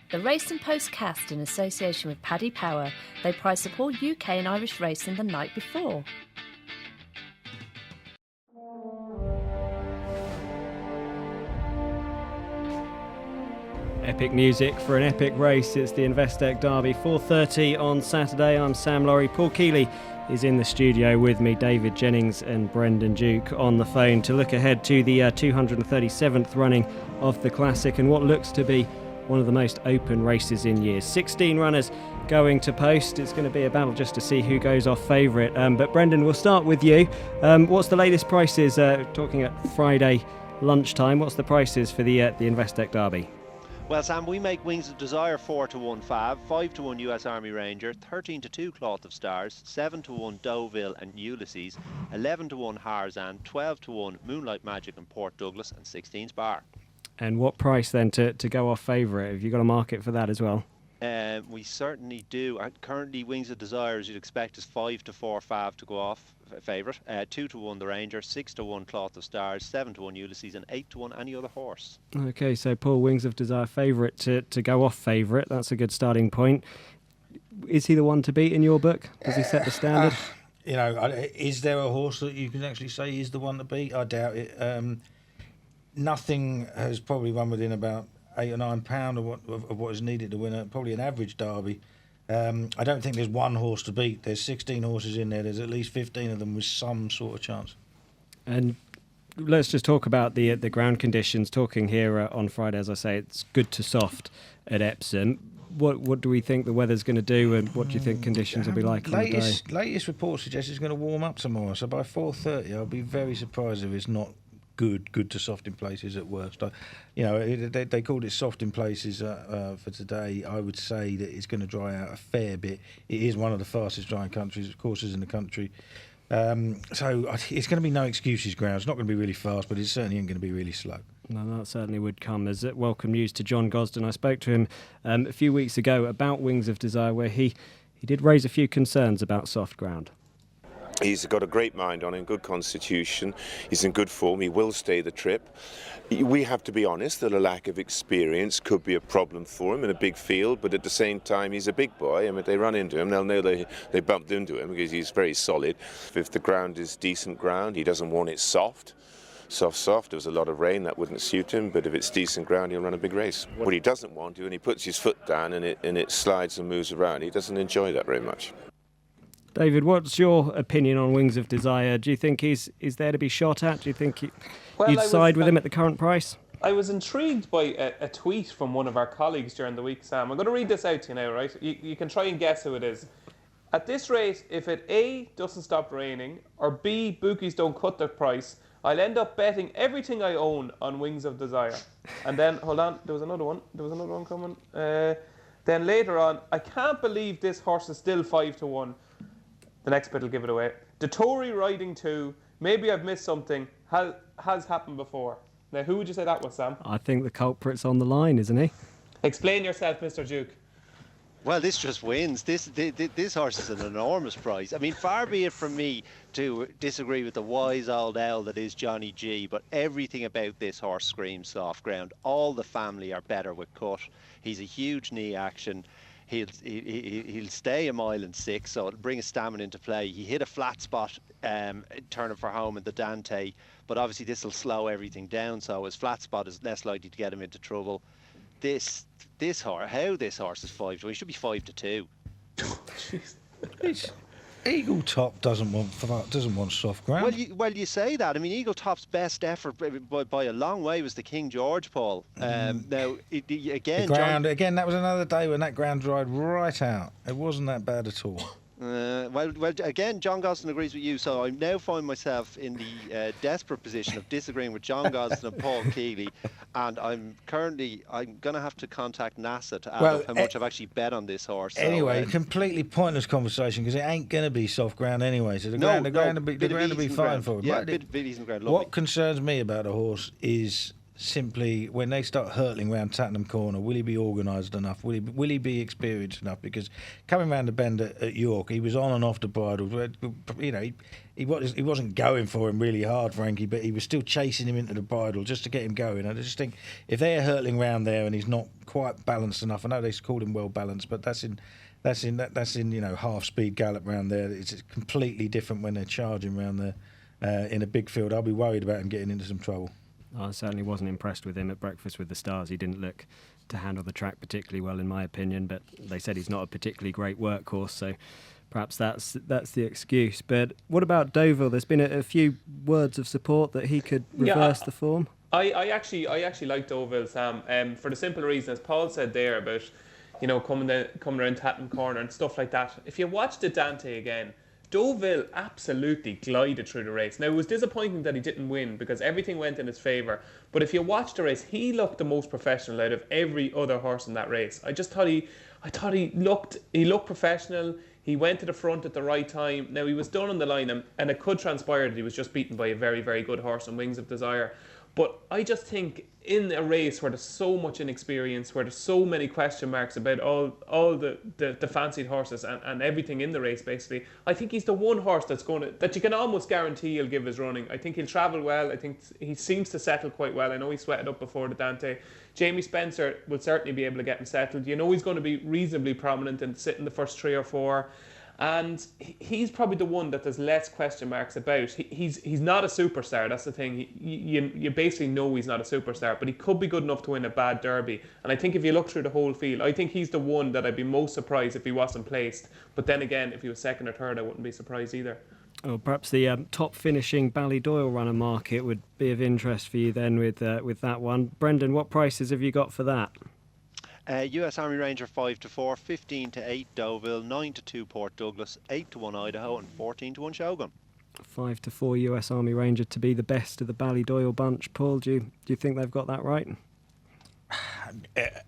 The Race and Postcast in association with Paddy Power. They prize up all UK and Irish racing the night before. Epic music for an epic race. It's the Investec Derby, 4:30 on Saturday. I'm Sam Laurie. Paul Keeley is in the studio with me, David Jennings and Brendan Duke on the phone to look ahead to the 237th running of the Classic and what looks to be one of the most open races in years. 16 runners going to post. It's going to be a battle just to see who goes off favourite. But Brendan, we'll start with you. What's the latest prices, talking at Friday lunchtime, what's the prices for the Investec Derby? Well, Sam, we make Wings of Desire 4-1 Fab, 5-1 US Army Ranger, 13-2 Cloth of Stars, 7-1 Deauville and Ulysses, 11-1 Harzan, 12-1 Moonlight Magic and Port Douglas, and 16's Bar. And what price then to go off favourite? Have you got a market for that as well? We certainly do. Currently, Wings of Desire, as you'd expect, is 5-4 Fab to go off favourite, 2-1 the Ranger, 6-1 Cloth of Stars, 7-1 Ulysses, and 8-1 any other horse. Okay, so Paul, Wings of Desire favourite to go off favourite. That's a good starting point. Is he the one to beat in your book? Does he set the standard? Is there a horse that you can actually say is the one to beat? I doubt it. Nothing has probably run within about £8 or £9 of what is needed to win probably an average derby. I don't think there's one horse to beat. There's 16 horses in there. There's at least 15 of them with some sort of chance. And let's just talk about the ground conditions. Talking here on Friday, as I say, it's good to soft at Epsom. What do we think the weather's going to do, and what do you think conditions will be like on the day? Latest report suggests it's going to warm up tomorrow. So by 4:30, I'll be very surprised if it's not good to soft in places at worst. They called it soft in places for today. I would say that it's going to dry out a fair bit. It is one of the fastest drying courses in the country. So it's going to be no excuses ground. It's not going to be really fast, but it certainly ain't going to be really slow. No, that certainly would come as welcome news to John Gosden. I spoke to him a few weeks ago about Wings of Desire, where he did raise a few concerns about soft ground. He's got a great mind on him, good constitution. He's in good form. He will stay the trip. We have to be honest that a lack of experience could be a problem for him in a big field, but at the same time, he's a big boy. I mean, if they run into him, they'll know they bumped into him because he's very solid. If the ground is decent ground, he doesn't want it soft. Soft. There was a lot of rain, that wouldn't suit him, but if it's decent ground, he'll run a big race. What he doesn't want to, when he puts his foot down and it slides and moves around, he doesn't enjoy that very much. David, what's your opinion on Wings of Desire? Do you think he's there to be shot at? Do you think you'd side with him at the current price? I was intrigued by a tweet from one of our colleagues during the week, Sam. I'm going to read this out to you now, right? You can try and guess who it is. At this rate, if it A, doesn't stop raining, or B, bookies don't cut the price, I'll end up betting everything I own on Wings of Desire. And then, hold on, there was another one coming. Then later on, I can't believe this horse is still 5-1. The next bit will give it away. The Tory riding 2, maybe I've missed something, has happened before. Now, who would you say that was, Sam? I think the culprit's on the line, isn't he? Explain yourself, Mr. Duke. Well, this just wins. This horse is an enormous prize. I mean, far be it from me to disagree with the wise old owl that is Johnny G, but everything about this horse screams soft ground. All the family are better with cut. He's a huge knee action. He'll stay 1.6 miles, so it'll bring his stamina into play. He hit a flat spot turning for home in the Dante, but obviously this will slow everything down, so his flat spot is less likely to get him into trouble. This horse, how this horse is 5-2, he should be 5-2. Eagle Top doesn't want soft ground. Well, you say that. I mean, Eagle Top's best effort by a long way was the King George, Paul. Now, again, that was another day when that ground dried right out. It wasn't that bad at all. Well, again, John Gosden agrees with you, so I now find myself in the desperate position of disagreeing with John Gosden and Paul Keeley, and I'm going to have to contact NASA to add up how much I've actually bet on this horse. Anyway, completely pointless conversation because it ain't going to be soft ground anyway, so the ground will be fine for it. Yeah, bit easy ground. What concerns me about a horse is simply when they start hurtling round Tattenham Corner, will he be organised enough? Will he be experienced enough? Because coming round the bend at York, he was on and off the bridle. You know, he wasn't going for him really hard, Frankie, but he was still chasing him into the bridle just to get him going. I just think if they're hurtling round there and he's not quite balanced enough, I know they called him well balanced, but that's in half speed gallop round there. It's completely different when they're charging round there in a big field. I'll be worried about him getting into some trouble. I certainly wasn't impressed with him at Breakfast with the Stars. He didn't look to handle the track particularly well, in my opinion, but they said he's not a particularly great workhorse, so perhaps that's the excuse. But what about Deauville? There's been a few words of support that he could reverse the form. I actually like Deauville, Sam, for the simple reason, as Paul said there, about coming around Tattenham Corner and stuff like that. If you watch the Dante again, Deauville absolutely glided through the race. Now, it was disappointing that he didn't win because everything went in his favour. But if you watch the race, he looked the most professional out of every other horse in that race. I thought he looked professional. He went to the front at the right time. Now, he was done on the line, and it could transpire that he was just beaten by a very, very good horse on Wings of Desire. But I just think in a race where there's so much inexperience, where there's so many question marks about all the fancied horses and everything in the race, basically, I think he's the one horse that you can almost guarantee he'll give his running. I think he'll travel well. I think he seems to settle quite well. I know he sweated up before the Dante. Jamie Spencer will certainly be able to get him settled. You know he's going to be reasonably prominent and sit in the first 3 or 4. And he's probably the one that there's less question marks about. He's not a superstar, that's the thing. You basically know he's not a superstar, but he could be good enough to win a bad derby. And I think if you look through the whole field, I think he's the one that I'd be most surprised if he wasn't placed. But then again, if he was second or third, I wouldn't be surprised either. Oh, perhaps the top finishing Ballydoyle runner market would be of interest for you then with that one. Brendan, what prices have you got for that? US Army Ranger 5-4, 15-8 Deauville, 9-2 Port Douglas, 8-1 Idaho, and 14-1 Shogun. 5-4 US Army Ranger to be the best of the Ballydoyle bunch. Paul, do you think they've got that right?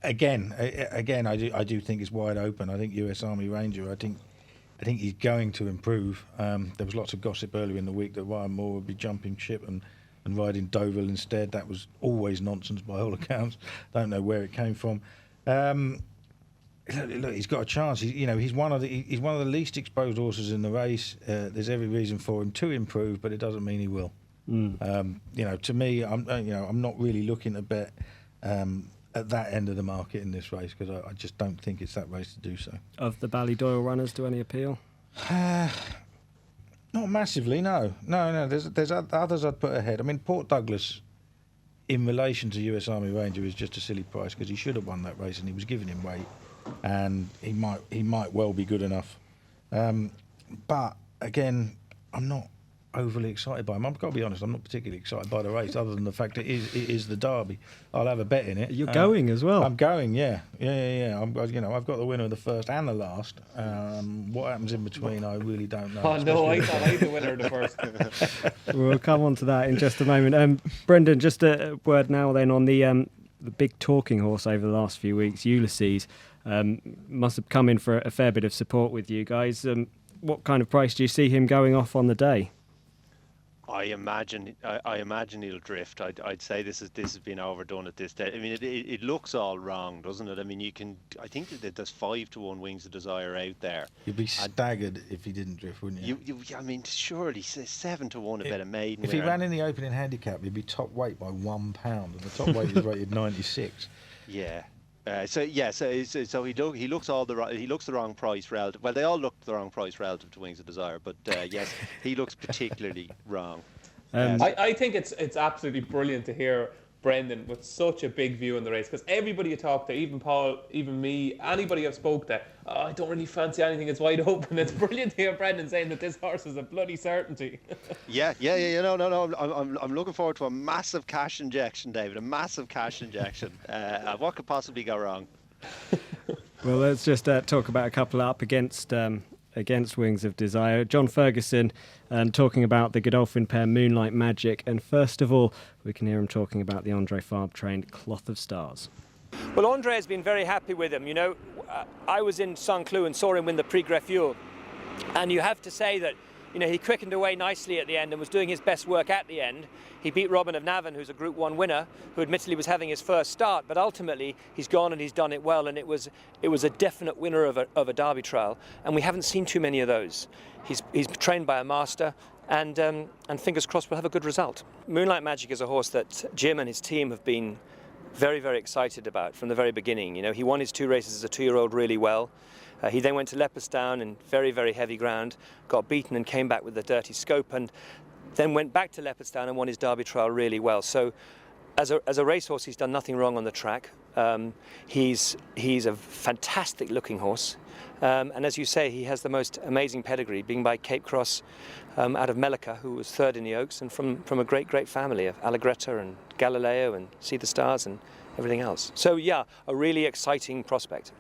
Again, I do think it's wide open. I think US Army Ranger, I think he's going to improve. There was lots of gossip earlier in the week that Ryan Moore would be jumping ship and riding Deauville instead. That was always nonsense by all accounts. Don't know where it came from. Look, he's got a chance. He's one of the least exposed horses in the race. There's every reason for him to improve, but it doesn't mean he will. To me, I'm not really looking to bet at that end of the market in this race because I just don't think it's that race to do so. Of the Ballydoyle runners, do any appeal? Not massively, no. There's others I'd put ahead. I mean, Port Douglas, in relation to US Army Ranger, is just a silly price because he should have won that race and he was giving him weight, and he might well be good enough. But again, I'm not overly excited by him. I've got to be honest, I'm not particularly excited by the race other than the fact that it is the Derby. I'll have a bet in it. You're going as well? I'm going, yeah. I've got the winner of the first and the last. What happens in between, I really don't know. Oh no, I thought I was the winner of the first. We'll come on to that in just a moment. Brendan, just a word now then on the big talking horse over the last few weeks, Ulysses. Must have come in for a fair bit of support with you guys. What kind of price do you see him going off on the day? I imagine he'll drift. I'd say this has been overdone at this stage. I mean, it looks all wrong, doesn't it? I mean, I think that there's 5-1 Wings of Desire out there. You'd be staggered if he didn't drift, wouldn't you? I mean, surely 7-1 a bit of maiden. If he ran in the opening handicap, he'd be top weight by £1, and the top weight is rated 96. Yeah. So he looks the wrong price relative. Well, they all look the wrong price relative to Wings of Desire, but yes, he looks particularly wrong. I think it's absolutely brilliant to hear Brendan with such a big view on the race, because everybody you talk to, even Paul, even me, anybody I've spoke to, I don't really fancy anything, it's wide open. It's brilliant to hear Brendan saying that this horse is a bloody certainty. Yeah. No. I'm looking forward to a massive cash injection, David. A massive cash injection. What could possibly go wrong? Well, let's just talk about a couple up against Wings of Desire. John Ferguson talking about the Godolphin pair Moonlight Magic, and first of all we can hear him talking about the Andre Fabre trained Cloth of Stars. Well, Andre has been very happy with him. I was in Saint-Cloud and saw him win the Prix Greffieux, and you have to say that he quickened away nicely at the end and was doing his best work at the end. He beat Robin of Navan, who's a Group 1 winner, who admittedly was having his first start, but ultimately he's gone and he's done it well, and it was a definite winner of a Derby trial, and we haven't seen too many of those. He's trained by a master, and fingers crossed we'll have a good result. Moonlight Magic is a horse that Jim and his team have been very, very excited about from the very beginning. He won his 2 races as a 2-year-old really well. He then went to Leopardstown in very, very heavy ground, got beaten and came back with a dirty scope, and then went back to Leopardstown and won his Derby trial really well. So as a racehorse, he's done nothing wrong on the track. He's a fantastic looking horse. And as you say, he has the most amazing pedigree, being by Cape Cross out of Mellica, who was 3rd in the Oaks, and from a great, great family of Allegretta and Galileo and See the Stars and everything else. So yeah, a really exciting prospect.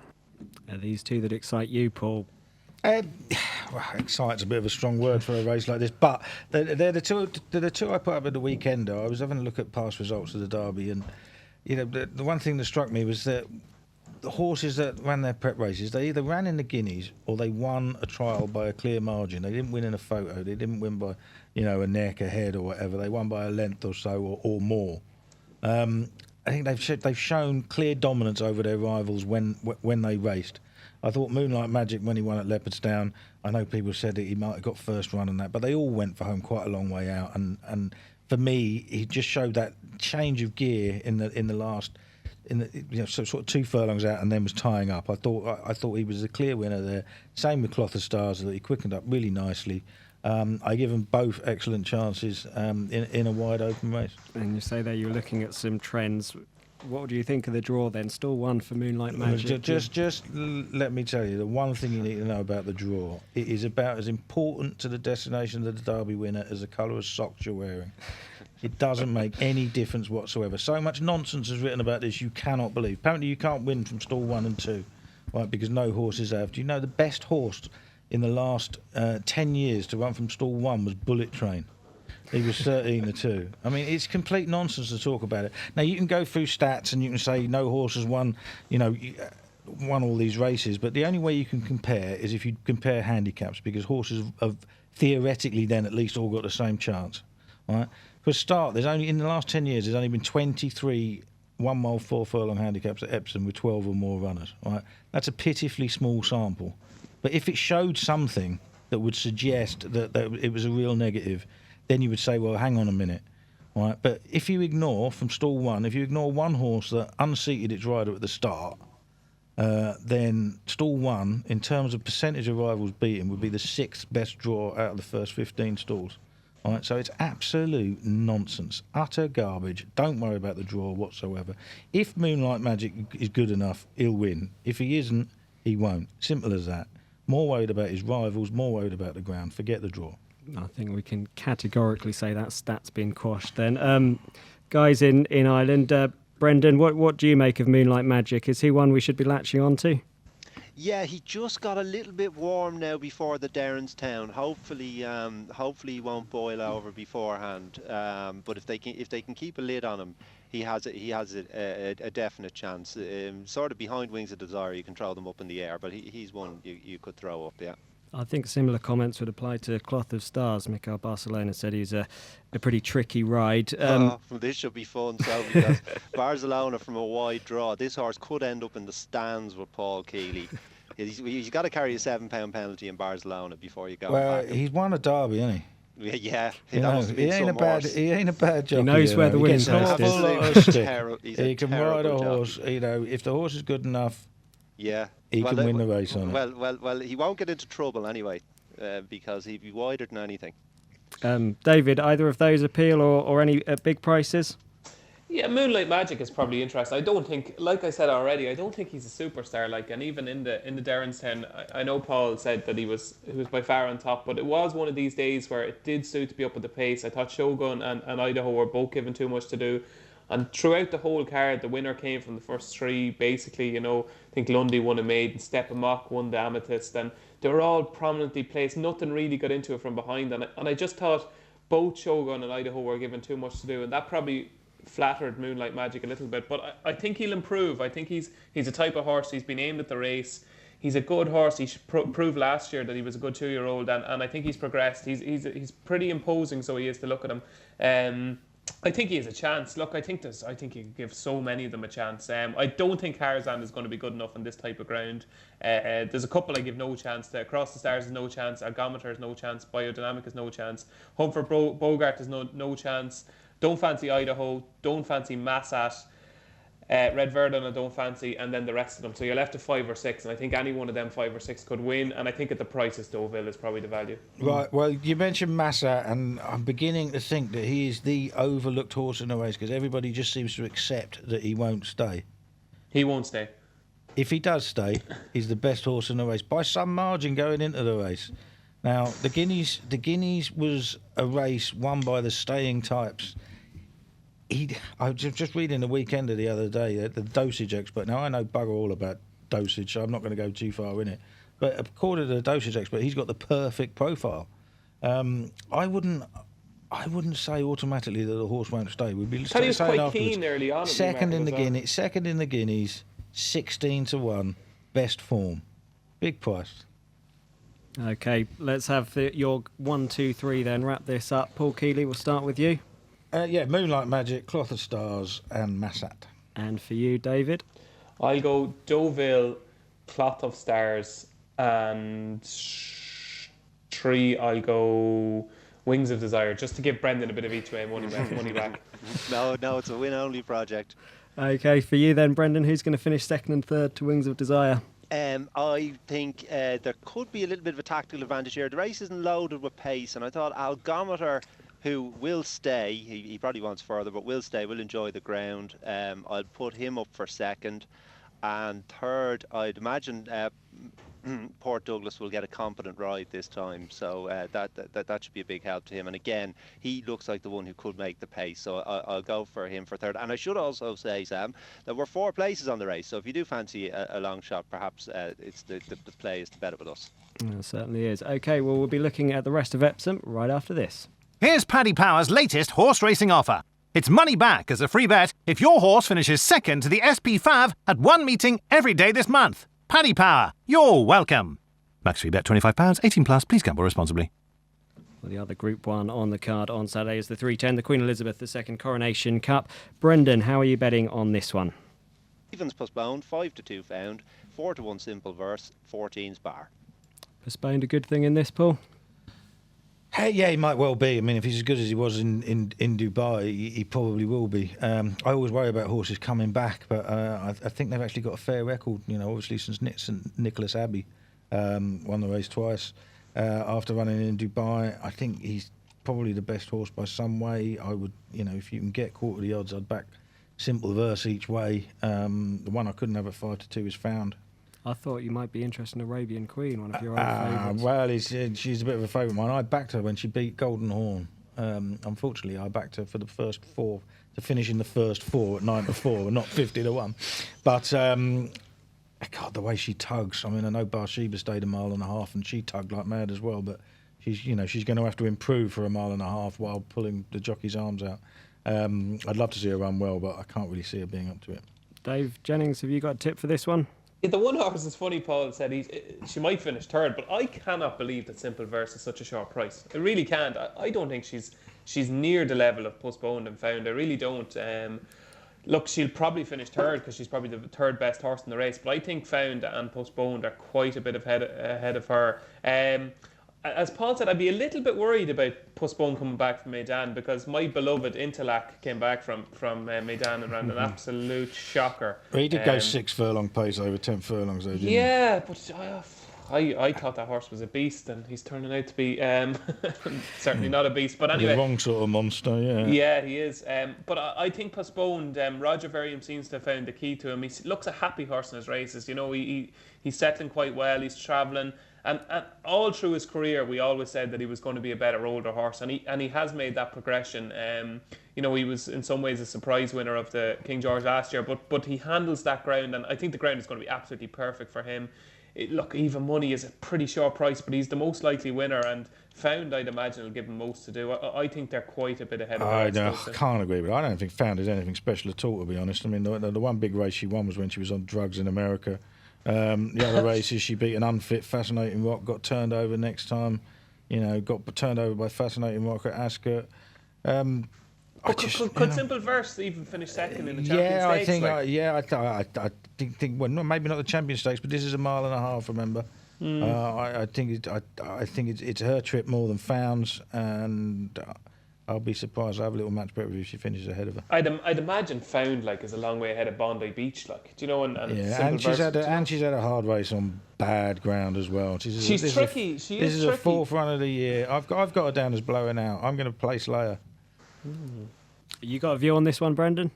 Are these 2 that excite you, Paul? Well, excite's a bit of a strong word for a race like this, but they're the two I put up at the weekend. I was having a look at past results of the Derby, and the one thing that struck me was that the horses that ran their prep races, they either ran in the Guineas or they won a trial by a clear margin. They didn't win in a photo. They didn't win by a neck, a head, or whatever. They won by a length or so or more. I think they've shown clear dominance over their rivals when they raced. I thought Moonlight Magic, when he won at Leopardstown, I know people said that he might have got first run and that, but they all went for home quite a long way out. And for me, he just showed that change of gear in the last, sort of 2 furlongs out, and then was tying up. I thought he was the clear winner there. Same with Cloth of Stars, that he quickened up really nicely. I give them both excellent chances in a wide open race. And you say there you're looking at some trends. What do you think of the draw then? Still 1 for Moonlight Magic? Just let me tell you, the one thing you need to know about the draw, it is about as important to the destination of the Derby winner as the colour of socks you're wearing. It doesn't make any difference whatsoever. So much nonsense is written about this you cannot believe. Apparently you can't win from stall 1 and 2, right, because no horses have. Do you know the best horse in the last 10 years to run from stall 1 was Bullet Train? He was 13-2. I mean, it's complete nonsense to talk about it. Now, you can go through stats and you can say no horse has won all these races, but the only way you can compare is if you compare handicaps, because horses have theoretically then at least all got the same chance, right? For a start, in the last 10 years, there's only been 23 1-mile 4 furlong handicaps at Epsom with 12 or more runners, right? That's a pitifully small sample. But if it showed something that would suggest that it was a real negative, then you would say, well, hang on a minute, right? But if you ignore from stall 1, if you ignore one horse that unseated its rider at the start, then stall 1, in terms of percentage of rivals beaten, would be the 6th best draw out of the first 15 stalls. All right, so it's absolute nonsense, utter garbage. Don't worry about the draw whatsoever. If Moonlight Magic is good enough, he'll win. If he isn't, he won't. Simple as that. More worried about his rivals, more worried about the ground. Forget the draw. I think we can categorically say that stat's been quashed then. Guys in Ireland, Brendan, what do you make of Moonlight Magic? Is he one we should be latching on to? Yeah, he just got a little bit warm now before the Derrinstown. Hopefully he won't boil over beforehand. But if they can keep a lid on him, he has a definite chance. Sort of behind Wings of Desire, you can throw them up in the air, but he's one you could throw up. Yeah. I think similar comments would apply to Cloth of Stars. Mikel Barcelona said he's a pretty tricky ride. This should be fun, so because Barcelona from a wide draw, this horse could end up in the stands with Paul Keeley. He's got to carry a £7 penalty in Barcelona before you go. Well, back. He's won a Derby, hasn't he? Yeah, he ain't a bad jockey. He knows where the winning post is. He can ride a horse. If the horse is good enough, he can win the race on it. Well, he won't get into trouble anyway, because he'd be wider than anything. David, either of those appeal or any big prices? Yeah, Moonlight Magic is probably interesting. I don't think, like I said already, I don't think he's a superstar. And even in the Derrinstown, I know Paul said that he was by far on top, but it was one of these days where it did suit to be up at the pace. I thought Shogun and Idaho were both given too much to do. And throughout the whole card, the winner came from the first 3, basically. I think Lundy won a maiden, Step Amok won the Amethyst, and they were all prominently placed. Nothing really got into it from behind. And I just thought both Shogun and Idaho were given too much to do, and that probably flattered Moonlight Magic a little bit. But I think he'll improve. I think he's a type of horse. He's been aimed at the race. He's a good horse. He proved last year that he was a good 2-year-old, and I think he's progressed. He's pretty imposing, so he is to look at him. I think he has a chance. Look, I think he can give so many of them a chance. I don't think Tarzan is going to be good enough on this type of ground. There's a couple I give no chance to. Across the Stars is no chance. Argometer is no chance. Biodynamic is no chance. Humford Bogart is no chance. Don't fancy Idaho. Don't fancy Massat. Red Verdun I don't fancy, and then the rest of them. So you're left to 5 or 6, and I think any one of them 5 or 6 could win, and I think at the prices Deauville is probably the value. Right, well, you mentioned Massa, and I'm beginning to think that he is the overlooked horse in the race, because everybody just seems to accept that he won't stay. He won't stay. If he does stay, he's the best horse in the race, by some margin going into the race. Now, the Guineas was a race won by the staying types. I was just reading the Weekender the other day, the dosage expert. Now, I know bugger all about dosage, so I'm not going to go too far in it. But according to the dosage expert, he's got the perfect profile. I wouldn't say automatically that the horse won't stay. We'd be he was quite afterwards. keen early on. Second in the Guineas, 16-1, best form, big price. Okay, let's have your 1, 2, 3 then. Wrap this up. Paul Keeley, we'll start with you. Moonlight Magic, Cloth of Stars, and Massat. And for you, David? I'll go Deauville, Cloth of Stars, and 3, I'll go Wings of Desire, just to give Brendan a bit of each way money back. No, it's a win-only project. Okay, for you then, Brendan, who's going to finish second and third to Wings of Desire? I think there could be a little bit of a tactical advantage here. The race isn't loaded with pace, and I thought Algometer, who will stay, he probably wants further, but will stay, will enjoy the ground. I'll put him up for second. And third, I'd imagine Port Douglas will get a competent ride this time, so that should be a big help to him. And again, he looks like the one who could make the pace, so I'll go for him for third. And I should also say, Sam, that we're 4 places on the race, so if you do fancy a long shot, perhaps it's the play is to bet it with us. It certainly is. Okay, well, we'll be looking at the rest of Epsom right after this. Here's Paddy Power's latest horse racing offer. It's money back as a free bet if your horse finishes second to the SP Fav at one meeting every day this month. Paddy Power, you're welcome. Max free bet £25, 18 plus. Please gamble responsibly. Well, the other Group 1 on the card on Saturday is the 310, the Queen Elizabeth II Coronation Cup. Brendan, how are you betting on this one? Evens postponed, 5-2 found, 4-1 simple verse, 14's bar. Postponed a good thing in this, Paul? Hey, yeah, he might well be. I mean, if he's as good as he was in Dubai, he probably will be. I always worry about horses coming back, but I think they've actually got a fair record, obviously since Nicholas Abbey won the race twice after running in Dubai. I think he's probably the best horse by some way. I would, if you can get quarter the odds, I'd back simple verse each way. The one I couldn't have at 5-2 is Found. I thought you might be interested in Arabian Queen, one of your old favourites. Well, she's a bit of a favourite of mine. I backed her when she beat Golden Horn. Unfortunately, I backed her for the first 4, to finish in the first 4 at 9-4, and not 50-1. But God, the way she tugs. I mean, I know Bathsheba stayed 1.5 miles, and she tugged like mad as well. But she's going to have to improve for 1.5 miles while pulling the jockey's arms out. I'd love to see her run well, but I can't really see her being up to it. Dave Jennings, have you got a tip for this one? The one horse is funny. Paul said she might finish third, but I cannot believe that Simple Verse is such a short price. I really can't. I don't think she's near the level of Postponed and Found. I really don't. Look, she'll probably finish third because she's probably the third best horse in the race. But I think Found and Postponed are quite a bit ahead of her. As Paul said, I'd be a little bit worried about Postponed coming back from Meydan, because my beloved Interlac came back from Meydan and ran an absolute shocker. Well, he did go 6 furlong pace over 10 furlongs though, didn't he? Yeah, but I thought that horse was a beast, and he's turning out to be certainly not a beast. But anyway, the wrong sort of monster, yeah. Yeah, he is. But I think Postponed. Roger Verriam seems to have found the key to him. He looks a happy horse in his races. He's settling quite well. He's travelling. And all through his career, we always said that he was going to be a better older horse, and he has made that progression. He was in some ways a surprise winner of the King George last year, but he handles that ground, and I think the ground is going to be absolutely perfect for him. Look, even money is a pretty short price, but he's the most likely winner, and Found, I'd imagine, will give him most to do. I think they're quite a bit ahead of I can't agree with it. I don't think Found is anything special at all, to be honest. I mean, the one big race she won was when she was on drugs in America. The other races, she beat an unfit Fascinating Rock, got turned over next time. Got turned over by Fascinating Rock at Ascot. Could Simple Verse even finish second in the Champions Stakes? I think. Well, maybe not the Champions Stakes, but this is a mile and a half. Remember, I think it's her trip more than Found's, and I'll be surprised. I have a little match better if she finishes ahead of her. I'd imagine Found is a long way ahead of Bondi Beach, do you know? And she's had a hard race on bad ground as well. She's tricky. This is a fourth run of the year. I've got her down as blowing out. I'm going to place Leia. You got a view on this one, Brendan?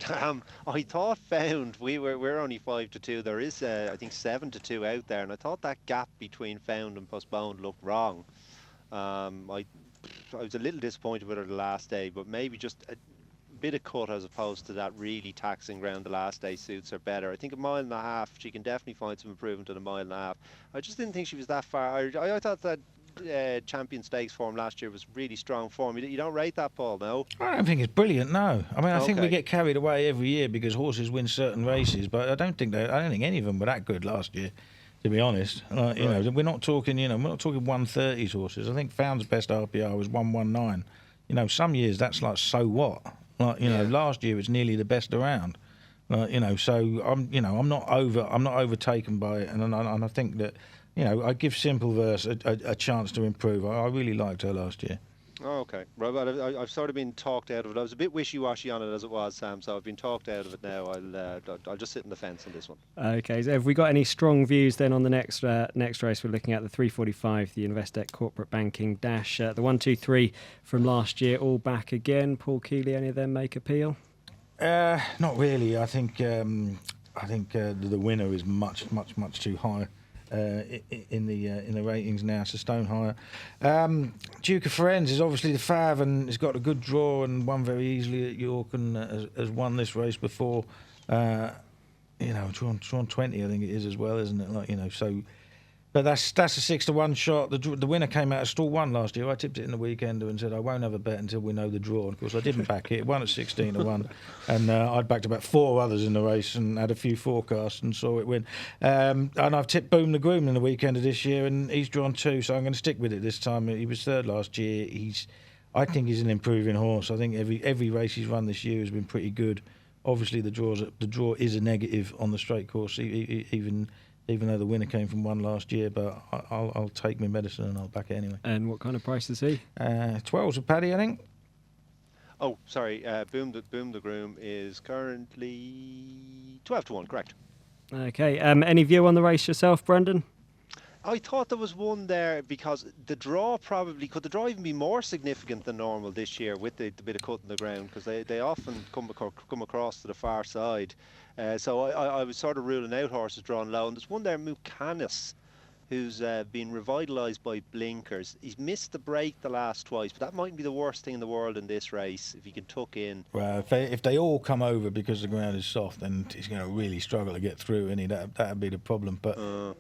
I thought Found, we're only 5-2. There is I think 7-2 out there, and I thought that gap between Found and Postponed looked wrong. I was a little disappointed with her the last day, but maybe just a bit of cut as opposed to that really taxing ground the last day suits her better. I think a mile and a half, she can definitely find some improvement in a mile and a half. I just didn't think she was that far. I thought that Champion Stakes form last year was really strong form. You don't rate that, Paul, no? I don't think it's brilliant, no. I mean, I think we get carried away every year because horses win certain races, but I don't think any of them were that good last year, to be honest. We're not talking 130s horses. I think Found's best RPR was 119. Some years that's like, so what? Last year it's nearly the best around. So I'm not overtaken by it, and I think that I give Simple Verse a chance to improve. I really liked her last year. Oh, okay. Right, but I've sort of been talked out of it. I was a bit wishy-washy on it as it was, Sam, so I've been talked out of it now. I'll just sit in the fence on this one. Okay, so have we got any strong views then on the next race? We're looking at the 3:45, the Investec Corporate Banking Dash. The 1, 2, 3 from last year, all back again. Paul Keeley, any of them make appeal? Not really. I think the winner is much too high. In the ratings now, so stone higher. Duke of Firenze is obviously the fav, and has got a good draw and won very easily at York, and has won this race before. Drawn 20, I think it is as well, isn't it? So. But that's a 6-1 shot. The winner came out of stall 1 last year. I tipped it in the weekender and said I won't have a bet until we know the draw. And of course, I didn't back it. It won at 16-1, and I'd backed about 4 others in the race and had a few forecasts and saw it win. And I've tipped Boom the Groom in the weekender this year, and he's drawn 2, so I'm going to stick with it this time. He was 3rd last year. I think he's an improving horse. I think every race he's run this year has been pretty good. Obviously, the draw is a negative on the straight course, even though the winner came from 1 last year, but I'll take my medicine and I'll back it anyway. And what kind of price is he? 12's with Paddy, I think. Oh, sorry. Boom the Groom is currently 12-1, correct. Okay. Any view on the race yourself, Brendan? I thought there was one there because the draw could the draw even be more significant than normal this year with the bit of cut in the ground, because they often come across to the far side. So I was sort of ruling out horses drawn low, and there's one there, Mucanis, who's been revitalised by blinkers. He's missed the break the last twice, but that mightn't be the worst thing in the world in this race if he can tuck in. Well, if they all come over because the ground is soft, then he's going to really struggle to get through, and that'd be the problem. But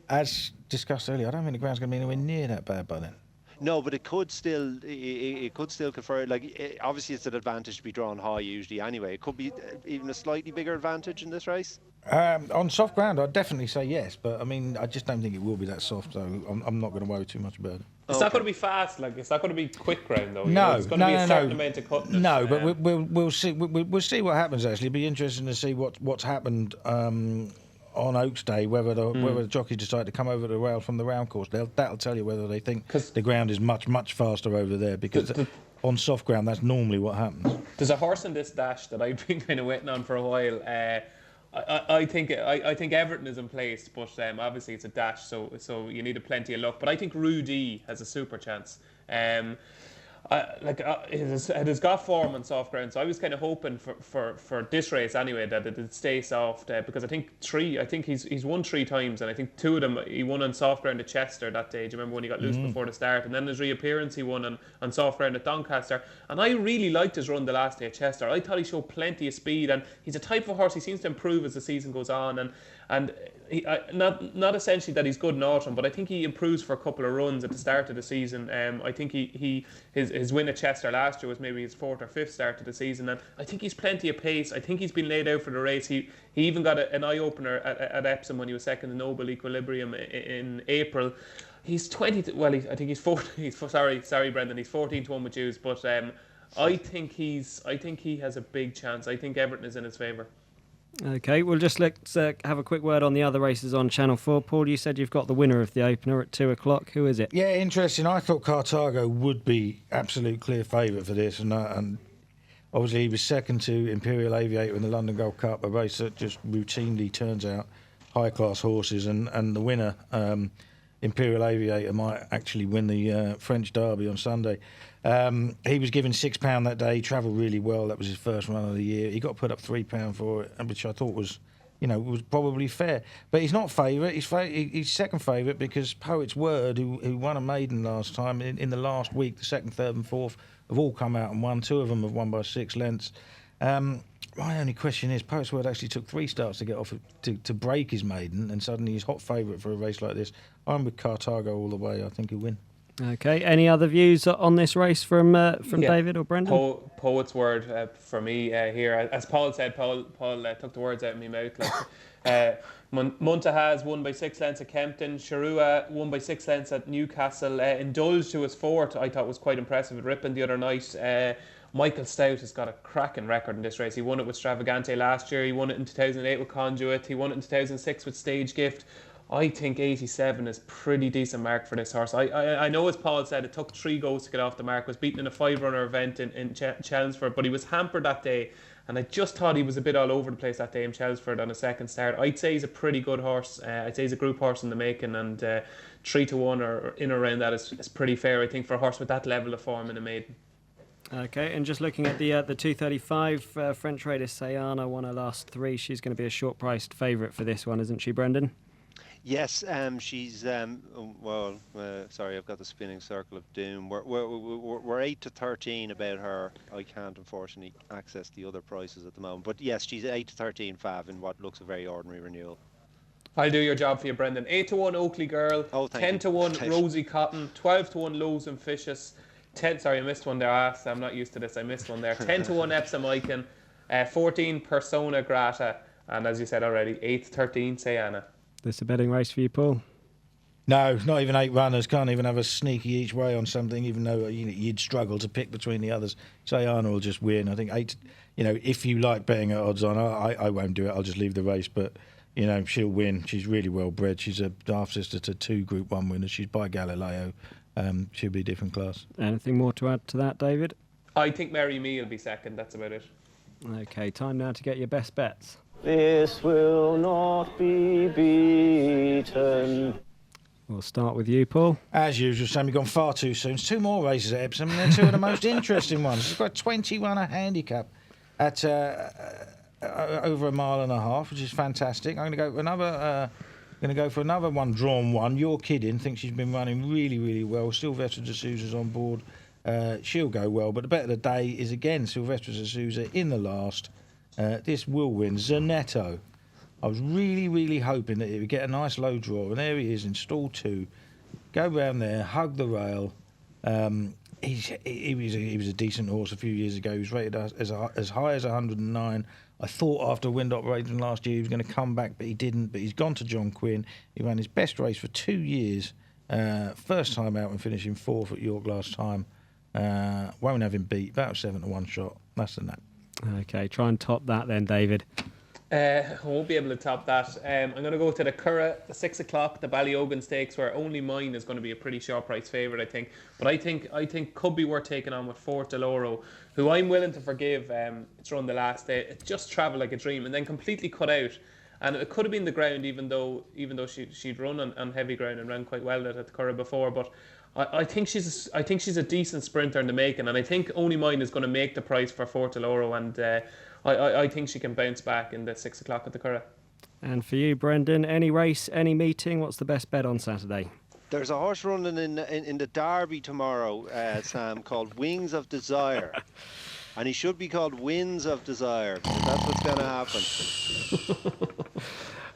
as discussed earlier, I don't think the ground's going to be anywhere near that bad by then. No, but it could still confer. Obviously, it's an advantage to be drawn high usually. Anyway, it could be even a slightly bigger advantage in this race. On soft ground, I'd definitely say yes, but I mean, I just don't think it will be that soft, so I'm not going to worry too much about it. It's not going to be fast, it's not going to be quick ground though. No, it's going to be a certain amount of cutness. No, but we'll see. We'll see what happens. Actually, it'll be interesting to see what's happened on Oaks Day, whether the jockeys decide to come over the rail from the round course. That'll tell you whether they think the ground is much faster over there, because on soft ground that's normally what happens. There's a horse in this dash that I've been kind of waiting on for a while. I think Everton is in place, but obviously it's a dash, so you need plenty of luck. But I think Rudy has a super chance. It has got form on soft ground, so I was kind of hoping for this race anyway that it'd stay soft, because I think he's won 3 times, and I think 2 of them he won on soft ground at Chester that day. Do you remember when he got loose before the start? And then his reappearance he won on soft ground at Doncaster, and I really liked his run the last day at Chester. I thought he showed plenty of speed, and he's a type of horse he seems to improve as the season goes on, and not essentially that he's good in autumn, but I think he improves for a couple of runs at the start of the season. I think his his win at Chester last year was maybe his 4th or 5th start to the season, and I think he's plenty of pace. I think he's been laid out for the race. He even got an eye opener at Epsom when he was second in Noble Equilibrium in April. He's 20. I think he's 40. Sorry, Brendan. He's 14-1 with Jews, but I think he has a big chance. I think Everton is in his favour. Okay, well, just let's have a quick word on the other races on Channel 4. Paul, you said you've got the winner of the opener at 2 o'clock. Who is it? Yeah, interesting. I thought Carthago would be absolute clear favourite for this, and obviously he was second to Imperial Aviator in the London Gold Cup, a race that just routinely turns out high-class horses, and the winner, Imperial Aviator, might actually win the French Derby on Sunday. He was given £6 that day. He travelled really well. That was his first run of the year. He got put up £3 for it, which I thought was probably fair. But he's not favourite. He's second favourite because Poet's Word, who won a maiden last time, in the last week, the 2nd, 3rd and 4th, have all come out and won. 2 of them have won by 6 lengths. My only question is, Poet's Word actually took 3 starts to get off to break his maiden, and suddenly he's hot favourite for a race like this. I'm with Carthago all the way. I think he'll win. Okay. Any other views on this race from David or Brendan? Poet's Word for me here. As Paul said, Paul took the words out of my mouth. Muntahaz won by 6 lengths at Kempton. Sharua won by 6 lengths at Newcastle. Indulged to his 4th, I thought was quite impressive at Ripon the other night. Michael Stout has got a cracking record in this race. He won it with Stravagante last year. He won it in 2008 with Conduit. He won it in 2006 with Stage Gift. I think 87 is pretty decent mark for this horse. I know, as Paul said, it took 3 goes to get off the mark. Was beaten in a 5-runner event in Chelmsford, but he was hampered that day. And I just thought he was a bit all over the place that day in Chelmsford on a second start. I'd say he's a pretty good horse. I'd say he's a group horse in the making, and 3-1 or in or around that is pretty fair, I think, for a horse with that level of form in a maiden. Okay, and just looking at the 235, French Raider Sayana won her last 3. She's going to be a short-priced favourite for this one, isn't she, Brendan? Yes, she's sorry, I've got the spinning circle of doom. We're 8-13 about her. I can't unfortunately access the other prices at the moment, but yes, she's 8-13 fav in what looks a very ordinary renewal. I'll do your job for you, Brendan. 8-1 Oakley Girl, 10-1 Rosie Cotton, 12-1 Lowe's and Fishes, 10. Sorry, I missed one there. I'm not used to this. I missed one there. 10-1 Epsom Icon, 14 Persona Grata, and as you said already, 8-13 Sayana. This a betting race for you, Paul? No, not even 8 runners. Can't even have a sneaky each way on something, even though you'd struggle to pick between the others. Sayana will just win. I think 8. If you like betting at odds on, I won't do it. I'll just leave the race. But she'll win. She's really well bred. She's a half sister to 2 Group 1 winners. She's by Galileo. She'll be a different class. Anything more to add to that, David? I think Mary Me will be second. That's about it. Okay, time now to get your best bets. This will not be beaten. We'll start with you, Paul. As usual, Sam, you've gone far too soon. It's 2 more races at Epsom, and they're 2 of the most interesting ones. It's got 21 a handicap at over 1.5 miles, which is fantastic. I'm going to go for another one, drawn one. You're kidding. Think she's been running really, really well. Sylvester de Souza's on board. She'll go well, but the bet of the day is again Sylvester de Souza in the last. This will win. Zanetto. I was really, really hoping that he would get a nice low draw, and there he is in stall 2. Go round there, hug the rail. He was a decent horse a few years ago. He was rated as high as 109. I thought after wind operating last year he was going to come back, but he didn't. But he's gone to John Quinn. He ran his best race for 2 years. First time out and finishing 4th at York last time. Won't have him beat. About 7-1 shot. That's the net. Okay, try and top that then, David. I won't be able to top that. I'm going to go to the Curragh, the 6 o'clock, the Ballyogan Stakes, where Only Mine is going to be a pretty short price favourite, I think. But I think could be worth taking on with Fort Deloro, who I'm willing to forgive. It's run the last day. It just travelled like a dream and then completely cut out. And it could have been the ground, even though she'd run on heavy ground and ran quite well at the Curragh before. But I think she's a decent sprinter in the making, and I think Only Mine is going to make the price for Fort Deloro, and I think she can bounce back in the 6 o'clock at the Curragh. And for you, Brendan, any race, any meeting? What's the best bet on Saturday? There's a horse running in the Derby tomorrow, Sam, called Wings of Desire. And he should be called Winds of Desire, because that's what's going to happen.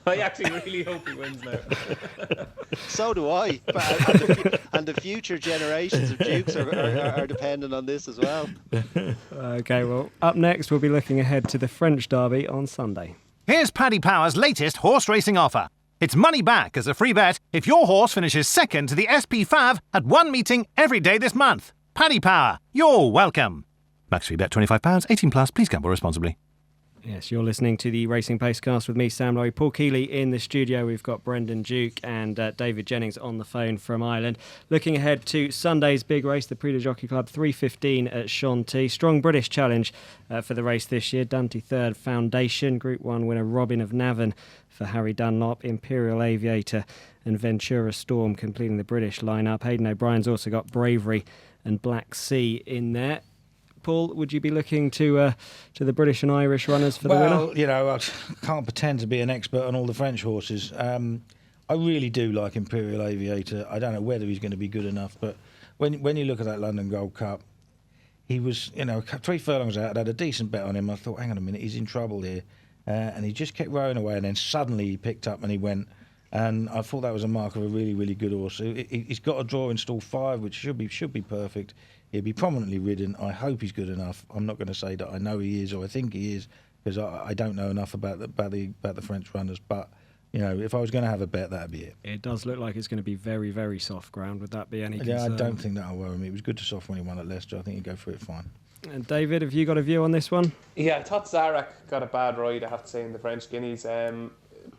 I actually really hope he wins now. So do I. And the future generations of Dukes are dependent on this as well. Okay, well, up next we'll be looking ahead to the French Derby on Sunday. Here's Paddy Power's latest horse racing offer. It's money back as a free bet if your horse finishes second to the SP Fav at one meeting every day this month. Paddy Power, you're welcome. Max free bet £25, 18 plus. Please gamble responsibly. Yes, you're listening to the Racing Postcast with me, Sam Laurie. Paul Keeley in the studio. We've got Brendan Duke and David Jennings on the phone from Ireland. Looking ahead to Sunday's big race, the Prix de Jockey Club 3:15 at Chantilly. Strong British challenge for the race this year. Dundee Third Foundation, Group 1 winner Robin of Navan for Harry Dunlop, Imperial Aviator and Ventura Storm completing the British lineup. Hayden O'Brien's also got Bravery and Black Sea in there. Paul, would you be looking to the British and Irish runners for the winner? Well, you know, I can't pretend to be an expert on all the French horses. I really do like Imperial Aviator. I don't know whether he's going to be good enough, but when you look at that London Gold Cup, he was, 3 furlongs out. I had a decent bet on him. I thought, hang on a minute, he's in trouble here. And he just kept rowing away, and then suddenly he picked up and he went. And I thought that was a mark of a really, really good horse. He's got a draw in stall 5, which should be perfect. He'll be prominently ridden. I hope he's good enough. I'm not going to say that I know he is or I think he is, because I don't know enough about the French runners. But if I was going to have a bet, that'd be it. It does look like it's going to be very, very soft ground. Would that be any concern? Yeah, I don't think that'll worry me. It was good to soft when he won at Leicester. I think he'd go for it fine. And David, have you got a view on this one? Yeah, I thought Zarak got a bad ride, I have to say, in the French Guineas.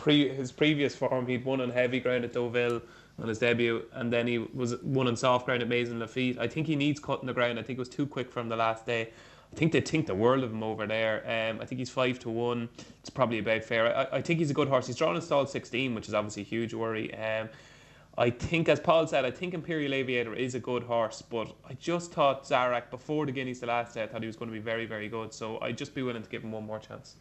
His previous form, he'd won on heavy ground at Deauville on his debut, and then he won on soft ground at Maison Lafitte. I think he needs cutting the ground. I think it was too quick from the last day. I think they think the world of him over there. I think he's 5-1. It's probably about fair. I think he's a good horse. He's drawn in stall 16, which is obviously a huge worry. I think, as Paul said, I think Imperial Aviator is a good horse, but I just thought Zarak, before the Guineas the last day, I thought he was going to be very, very good. So I'd just be willing to give him one more chance.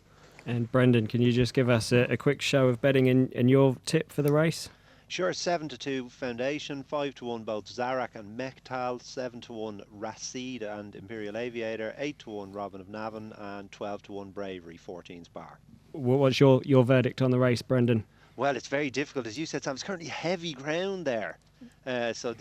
And Brendan, can you just give us a quick show of betting in your tip for the race? Sure, 7-2 Foundation, 5-1 both Zarak and Mechtal, 7-1 Racide and Imperial Aviator, 8-1 Robin of Navan, and 12-1 Bravery, 14 Spark. What's your verdict on the race, Brendan? Well, it's very difficult, as you said, Sam. It's currently heavy ground there. So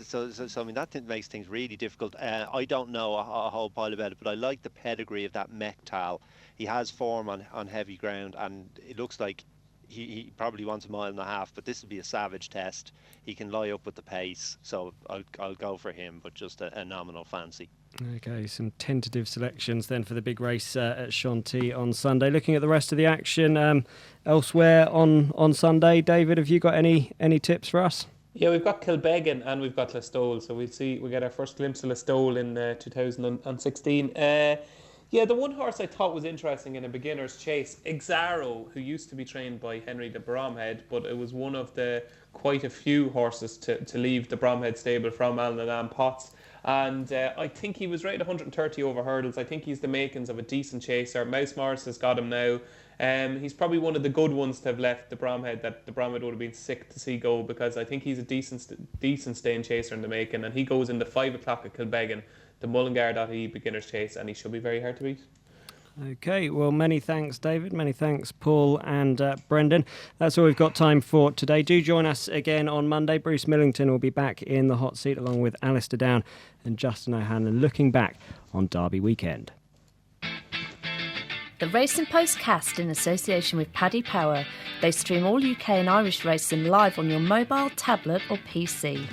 I mean, that makes things really difficult. I don't know a whole pile about it, but I like the pedigree of that Mechtal. He has form on heavy ground, and it looks like he probably wants 1.5 miles, but this will be a savage test. He can lie up with the pace, so I'll go for him, but just a nominal fancy. Okay, some tentative selections then for the big race at Chantilly on Sunday. Looking at the rest of the action elsewhere on Sunday, David, have you got any tips for us? Yeah, we've got Kilbeggan and we've got Listowel, so we'll get our first glimpse of Listowel in 2016. Yeah, the one horse I thought was interesting in a beginner's chase, Exaro, who used to be trained by Henry de Bromhead, but it was one of the quite a few horses to leave the Bromhead stable from Alnanan Potts. And I think he was rated 130 over hurdles. I think he's the makings of a decent chaser. Mouse Morris has got him now. He's probably one of the good ones to have left the Bromhead that the Bromhead would have been sick to see go, because I think he's a decent staying chaser in the making, and he goes in the 5 o'clock at Kilbeggan, the Mullingar.ie beginner's chase, and he should be very hard to beat. Okay, well, many thanks, David. Many thanks, Paul and Brendan. That's all we've got time for today. Do join us again on Monday. Bruce Millington will be back in the hot seat along with Alistair Down and Justin O'Hanlon, looking back on Derby weekend. The Racing Postcast, in association with Paddy Power. They stream all UK and Irish racing live on your mobile, tablet or PC.